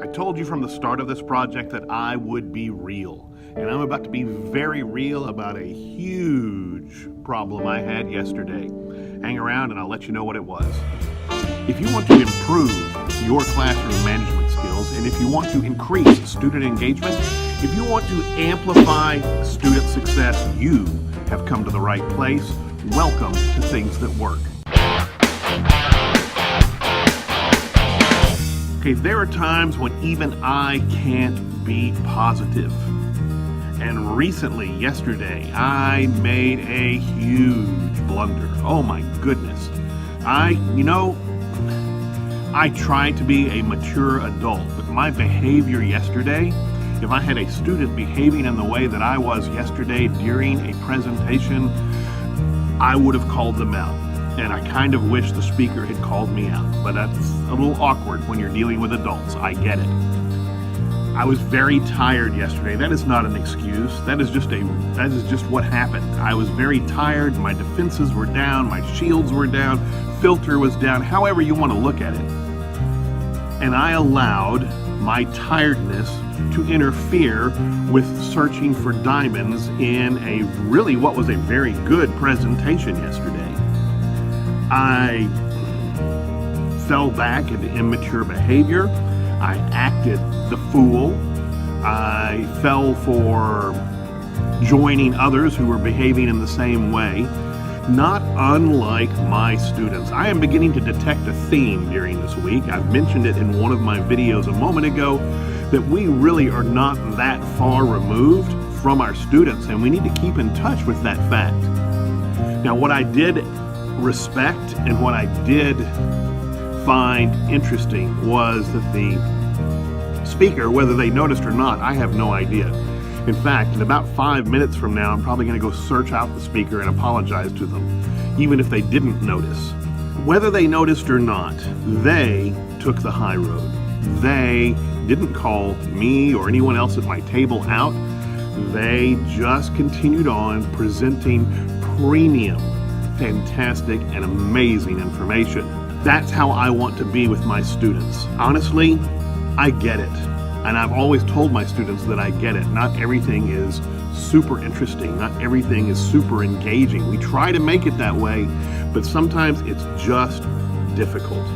I told you from the start of this project that I would be real, and I'm about to be very real about a huge problem I had yesterday. Hang around and I'll let you know what it was. If you want to improve your classroom management skills, and if you want to increase student engagement, if you want to amplify student success, you have come to the right place. Welcome to Things That Work. Okay, there are times when even I can't be positive. And recently, yesterday, I made a huge blunder. Oh my goodness. I tried to be a mature adult, but my behavior yesterday, if I had a student behaving in the way that I was yesterday during a presentation, I would have called them out. And I kind of wish the speaker had called me out, but that's a little awkward when you're dealing with adults. I get it. I was very tired yesterday. That is not an excuse. That is just what happened. I was very tired. My defenses were down. My shields were down. Filter was down. However you want to look at it. And I allowed my tiredness to interfere with searching for diamonds in what was a very good presentation yesterday. I fell back into immature behavior. I acted the fool. I fell for joining others who were behaving in the same way, not unlike my students. I am beginning to detect a theme during this week. I've mentioned it in one of my videos a moment ago, that we really are not that far removed from our students, and we need to keep in touch with that fact. Now, what I did respect and what I did find interesting was that the speaker, whether they noticed or not, I have no idea. In fact, in about 5 minutes from now, I'm probably going to go search out the speaker and apologize to them, even if they didn't notice. Whether they noticed or not, they took the high road. They didn't call me or anyone else at my table out. They just continued on presenting premium, fantastic, and amazing information. That's how I want to be with my students. Honestly, I get it. And I've always told my students that I get it. Not everything is super interesting. Not everything is super engaging. We try to make it that way, but sometimes it's just difficult.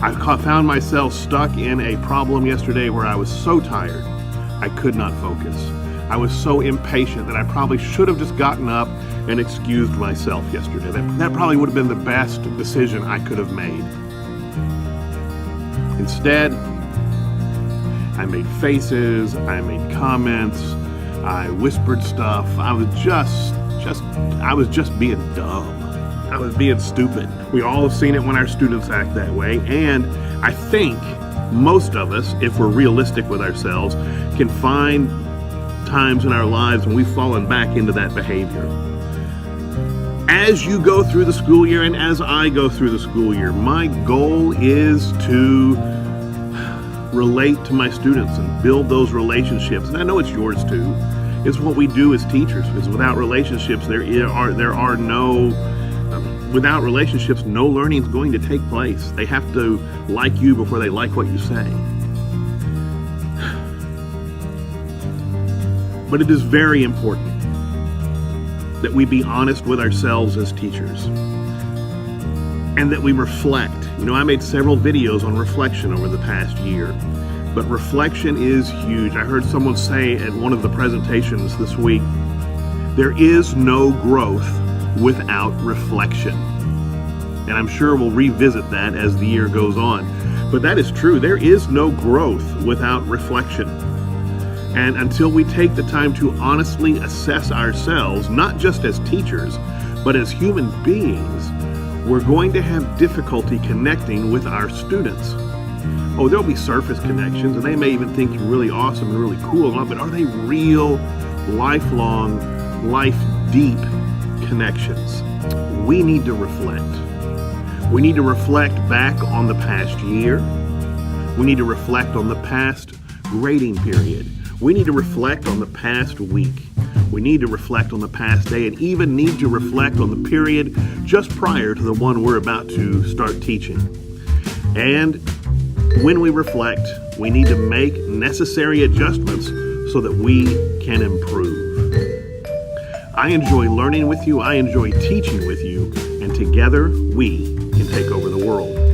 I found myself stuck in a problem yesterday where I was so tired, I could not focus. I was so impatient that I probably should have just gotten up and excused myself yesterday. That probably would have been the best decision I could have made. Instead, I made faces, I made comments, I whispered stuff. I was just being dumb. I was being stupid. We all have seen it when our students act that way, and I think most of us, if we're realistic with ourselves, can find times in our lives when we've fallen back into that behavior. As you go through the school year and as I go through the school year, my goal is to relate to my students and build those relationships. And I know it's yours too. It's what we do as teachers, because without relationships, without relationships, no learning is going to take place. They have to like you before they like what you say. But it is very important that we be honest with ourselves as teachers and that we reflect. I made several videos on reflection over the past year, but reflection is huge. I heard someone say at one of the presentations this week, there is no growth without reflection. And I'm sure we'll revisit that as the year goes on. But that is true. There is no growth without reflection. And until we take the time to honestly assess ourselves, not just as teachers, but as human beings, we're going to have difficulty connecting with our students. Oh, there'll be surface connections, and they may even think you're really awesome and really cool, but are they real, lifelong, life-deep connections? We need to reflect. We need to reflect back on the past year. We need to reflect on the past grading period. We need to reflect on the past week. We need to reflect on the past day, and even need to reflect on the period just prior to the one we're about to start teaching. And When we reflect, we need to make necessary adjustments so that we can improve. I enjoy learning with you. I enjoy teaching with you. And together, we can take over the world.